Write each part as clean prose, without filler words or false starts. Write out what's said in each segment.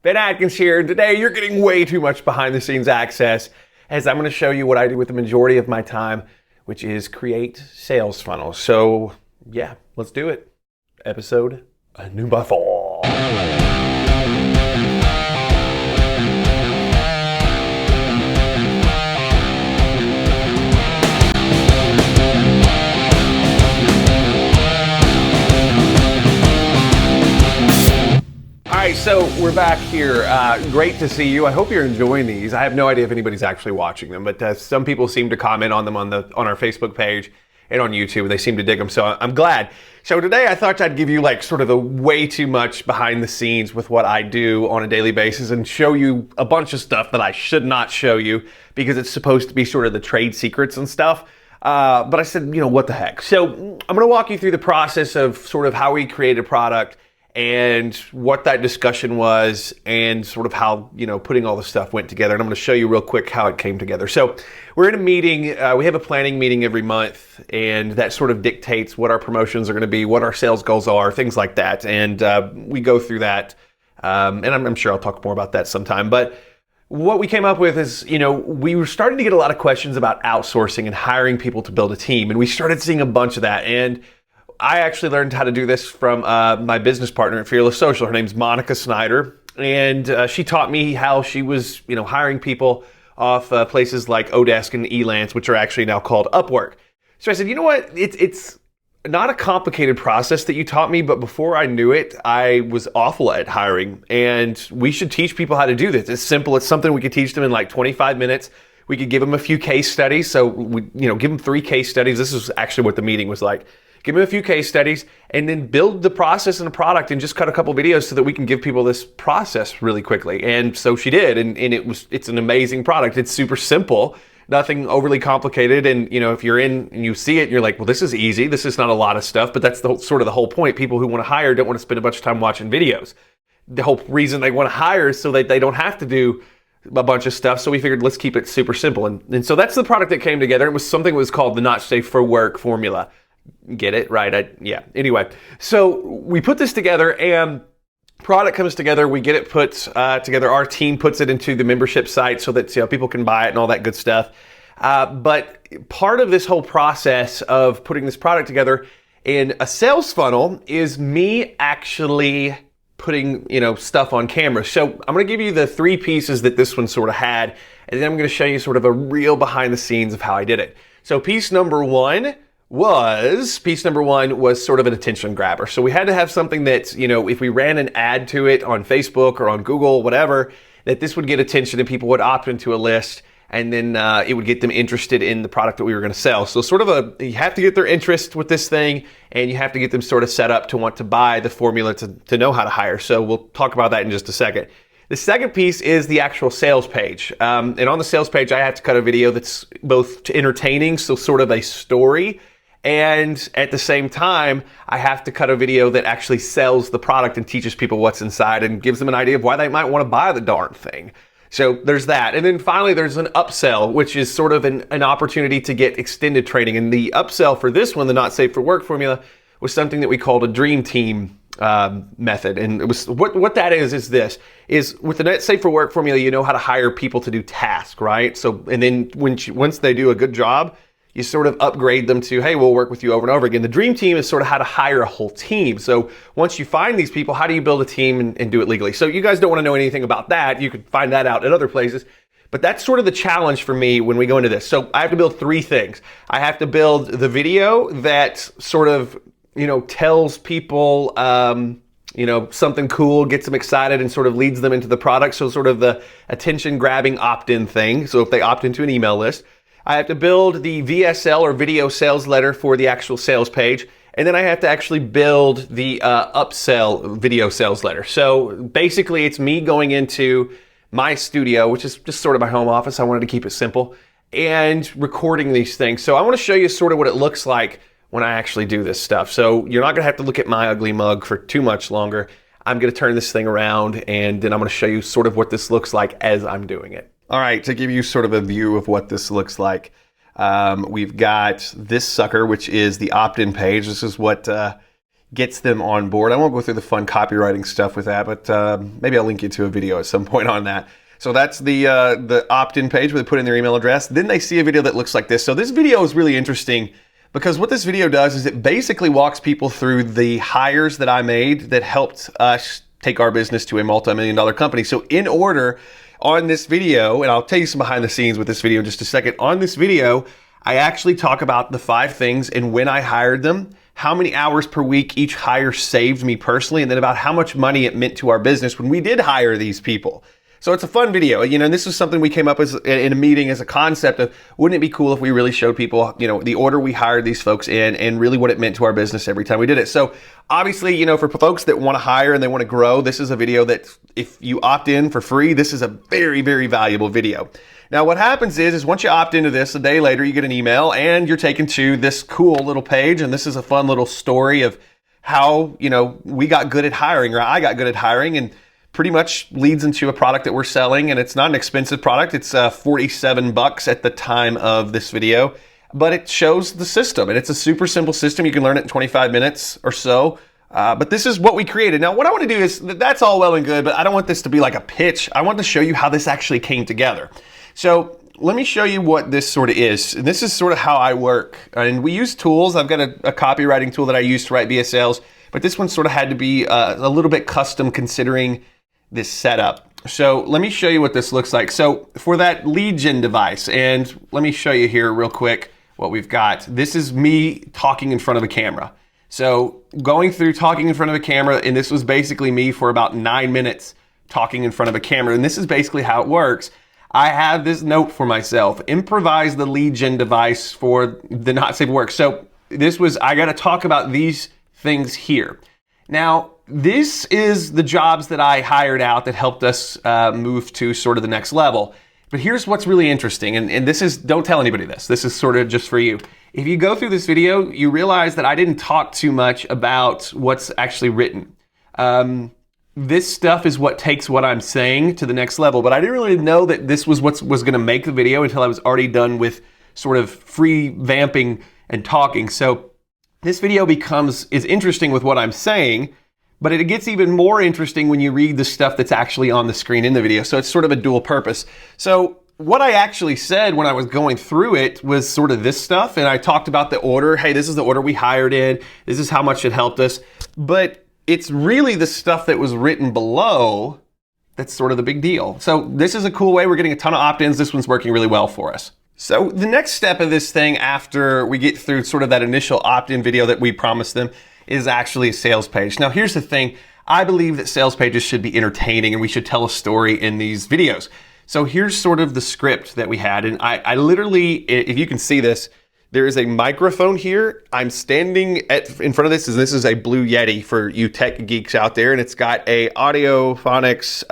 Ben Atkins here, and today you're getting way too much behind the scenes access as I'm going to show you what I do with the majority of my time, which is create sales funnels. So yeah, let's do it. Episode new by fall. So we're back here. Great to see you. I hope you're enjoying these. I have no idea if anybody's actually watching them, but some people seem to comment on them on our Facebook page and on YouTube. They seem to dig them, so I'm glad. So today I thought I'd give you like sort of a way too much behind the scenes with what I do on a daily basis and show you a bunch of stuff that I should not show you because it's supposed to be sort of the trade secrets and stuff. But I said, what the heck? So I'm going to walk you through the process of sort of how we create a product and what that discussion was and sort of how, putting all the stuff went together. And I'm going to show you real quick how it came together. So we're in a meeting. We have a planning meeting every month, and that sort of dictates what our promotions are going to be, what our sales goals are, things like that. And we go through that. And I'm sure I'll talk more about that sometime. But what we came up with is, we were starting to get a lot of questions about outsourcing and hiring people to build a team. And we started seeing a bunch of that. And I actually learned how to do this from my business partner at Fearless Social. Her name's Monica Snyder, and she taught me how she was, hiring people off places like Odesk and Elance, which are actually now called Upwork. So I said, you know what? It's not a complicated process that you taught me, but before I knew it, I was awful at hiring, and we should teach people how to do this. It's simple. It's something we could teach them in like 25 minutes. We could give them a few case studies. So we, give them 3 case studies. This is actually what the meeting was like. Give them a few case studies and then build the process and a product and just cut a couple videos so that we can give people this process really quickly. And so she did, and it's an amazing product. It's super simple, nothing overly complicated. And if you're in and you see it, and you're like, well, this is easy. This is not a lot of stuff, but that's sort of the whole point. People who want to hire don't want to spend a bunch of time watching videos. The whole reason they want to hire is so that they don't have to do a bunch of stuff. So we figured let's keep it super simple. And so that's the product that came together. It was something that was called the Not Safe for Work formula. Get it? Right. Anyway, so we put this together and product comes together. We get it put together. Our team puts it into the membership site so that people can buy it and all that good stuff. But part of this whole process of putting this product together in a sales funnel is me actually putting, stuff on camera. So I'm going to give you the 3 pieces that this one sort of had, and then I'm going to show you sort of a real behind the scenes of how I did it. So piece number one was sort of an attention grabber. So we had to have something that, if we ran an ad to it on Facebook or on Google, whatever, that this would get attention and people would opt into a list, and then it would get them interested in the product that we were going to sell. So sort of you have to get their interest with this thing, and you have to get them sort of set up to want to buy the formula to know how to hire. So we'll talk about that in just a second. The second piece is the actual sales page. And on the sales page, I have to cut a video that's both entertaining, so sort of a story, and at the same time, I have to cut a video that actually sells the product and teaches people what's inside and gives them an idea of why they might want to buy the darn thing. So there's that. And then finally, there's an upsell, which is sort of an opportunity to get extended training. And the upsell for this one, the Not Safe for Work formula, was something that we called a dream team method. And it was what that is with the Not Safe for Work formula, you know how to hire people to do tasks, right? So, and then once they do a good job, you sort of upgrade them to, hey, we'll work with you over and over again. The dream team is sort of how to hire a whole team. So once you find these people, how do you build a team and do it legally? So you guys don't want to know anything about that. You could find that out at other places. But that's sort of the challenge for me when we go into this. So I have to build 3 things. I have to build the video that sort of, tells people, something cool, gets them excited and sort of leads them into the product. So sort of the attention grabbing opt-in thing. So if they opt into an email list, I have to build the VSL or video sales letter for the actual sales page. And then I have to actually build the upsell video sales letter. So basically it's me going into my studio, which is just sort of my home office. I wanted to keep it simple, and recording these things. So I want to show you sort of what it looks like when I actually do this stuff. So you're not going to have to look at my ugly mug for too much longer. I'm going to turn this thing around, and then I'm going to show you sort of what this looks like as I'm doing it. All right, to give you sort of a view of what this looks like, we've got this sucker, which is the Optin Page. This is what gets them on board. I won't go through the fun copywriting stuff with that, but maybe I'll link you to a video at some point on that. So that's the opt-in page where they put in their email address. Then they see a video that looks like this. So this video is really interesting because what this video does is it basically walks people through the hires that I made that helped us take our business to a multi-million-dollar company. So in order on this video, and I'll tell you some behind the scenes with this video in just a second. On this video, I actually talk about the 5 things and when I hired them, how many hours per week each hire saved me personally, and then about how much money it meant to our business when we did hire these people. So it's a fun video, and this is something we came up with in a meeting as a concept of, wouldn't it be cool if we really showed people, the order we hired these folks in and really what it meant to our business every time we did it. So obviously, for folks that want to hire and they want to grow, this is a video that if you opt in for free, this is a very, very valuable video. Now, what happens is once you opt into this, a day later, you get an email and you're taken to this cool little page. And this is a fun little story of how, we got good at hiring, or I got good at hiring, and pretty much leads into a product that we're selling. And it's not an expensive product. It's $47 at the time of this video, but it shows the system, and it's a super simple system. You can learn it in 25 minutes or so. But this is what we created. Now, what I want to do is, that's all well and good, but I don't want this to be like a pitch. I want to show you how this actually came together. So let me show you what this sort of is. And this is sort of how I work. And we use tools. I've got a copywriting tool that I use to write VSLs, but this one sort of had to be a little bit custom considering this setup. So let me show you what this looks like. So for that lead gen device, and let me show you here real quick what we've got. This is me talking in front of a camera. So going through talking in front of a camera, and this was basically me for about 9 minutes talking in front of a camera. And this is basically how it works. I have this note for myself: improvise the lead gen device for the not safe work. So this was, I got to talk about these things here. Now, this is the jobs that I hired out that helped us move to sort of the next level. But here's what's really interesting, and this is, don't tell anybody this. This is sort of just for you. If you go through this video, you realize that I didn't talk too much about what's actually written. This stuff is what takes what I'm saying to the next level, but I didn't really know that this was what was going to make the video until I was already done with sort of free vamping and talking. So this video is interesting with what I'm saying, but it gets even more interesting when you read the stuff that's actually on the screen in the video. So it's sort of a dual purpose. So what I actually said when I was going through it was sort of this stuff, and I talked about the order. Hey, this is the order we hired in. This is how much it helped us. But it's really the stuff that was written below that's sort of the big deal. So this is a cool way. We're getting a ton of opt-ins. This one's working really well for us. So the next step of this thing after we get through sort of that initial opt-in video that we promised them is actually a sales page. Now, here's the thing. I believe that sales pages should be entertaining and we should tell a story in these videos. So here's sort of the script that we had. And I literally, if you can see this, there is a microphone here. I'm standing in front of this. This is a Blue Yeti for you tech geeks out there. And it's got a Audiophonics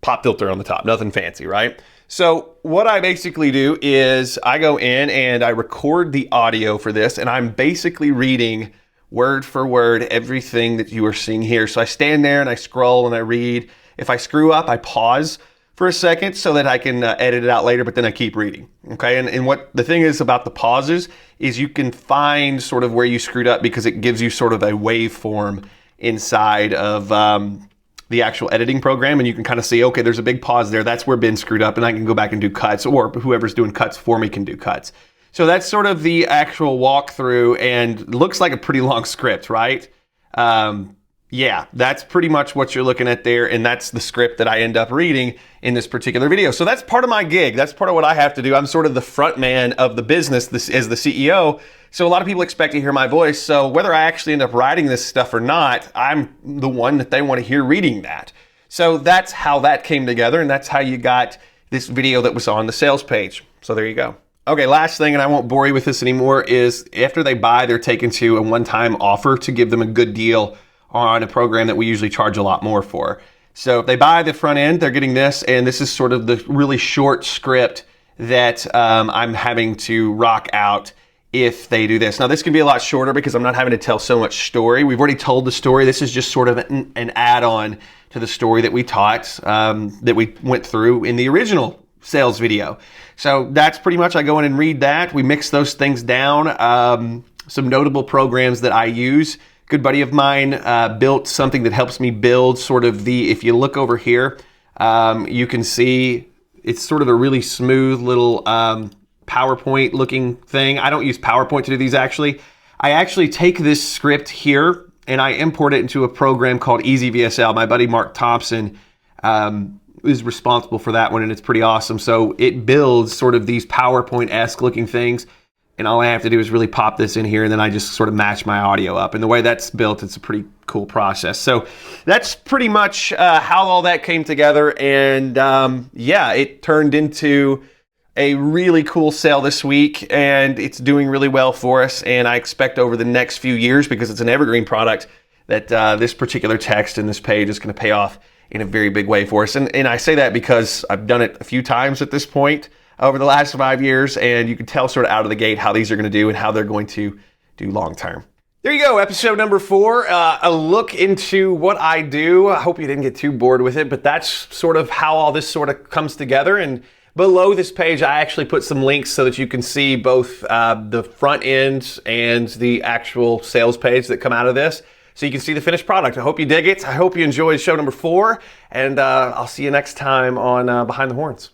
pop filter on the top. Nothing fancy, right? So what I basically do is I go in and I record the audio for this. And I'm basically reading word for word everything that you are seeing here. So I stand there and I scroll and I read. If I screw up, I pause for a second so that I can edit it out later, but then I keep reading, okay? And what the thing is about the pauses is you can find sort of where you screwed up because it gives you sort of a waveform inside of the actual editing program, and you can kind of see, okay, there's a big pause there. That's where Ben screwed up, and I can go back and do cuts, or whoever's doing cuts for me can do cuts. So that's sort of the actual walkthrough, and looks like a pretty long script, right? Yeah, that's pretty much what you're looking at there, and that's the script that I end up reading in this particular video. So that's part of my gig. That's part of what I have to do. I'm sort of the front man of the business as the CEO. So a lot of people expect to hear my voice. So whether I actually end up writing this stuff or not, I'm the one that they want to hear reading that. So that's how that came together, and that's how you got this video that was on the sales page. So there you go. Okay, last thing, and I won't bore you with this anymore, is after they buy, they're taken to a one-time offer to give them a good deal on a program that we usually charge a lot more for. So if they buy the front end, they're getting this, and this is sort of the really short script that I'm having to rock out if they do this. Now this can be a lot shorter because I'm not having to tell so much story. We've already told the story. This is just sort of an add-on to the story that we taught, that we went through in the original sales video. So that's pretty much, I go in and read that. We mix those things down. Some notable programs that I use, good buddy of mine built something that helps me build sort of if you look over here, you can see it's sort of a really smooth little PowerPoint looking thing. I don't use PowerPoint to do these actually. I actually take this script here and I import it into a program called Easy VSL. My buddy Mark Thompson is responsible for that one, and it's pretty awesome. So it builds sort of these PowerPoint-esque looking things, and all I have to do is really pop this in here, and then I just sort of match my audio up. And the way that's built, it's a pretty cool process. So that's pretty much how all that came together, and yeah, it turned into a really cool sale this week, and it's doing really well for us. And I expect over the next few years, because it's an evergreen product, that this particular text in this page is going to pay off in a very big way for us. And I say that because I've done it a few times at this point over the last 5 years, and you can tell sort of out of the gate how these are going to do and how they're going to do long term. There you go, episode number 4, a look into what I do. I hope you didn't get too bored with it, but that's sort of how all this sort of comes together. And below this page, I actually put some links so that you can see both the front end and the actual sales page that come out of this, so you can see the finished product. I hope you dig it. I hope you enjoyed show number 4, and I'll see you next time on Behind the Horns.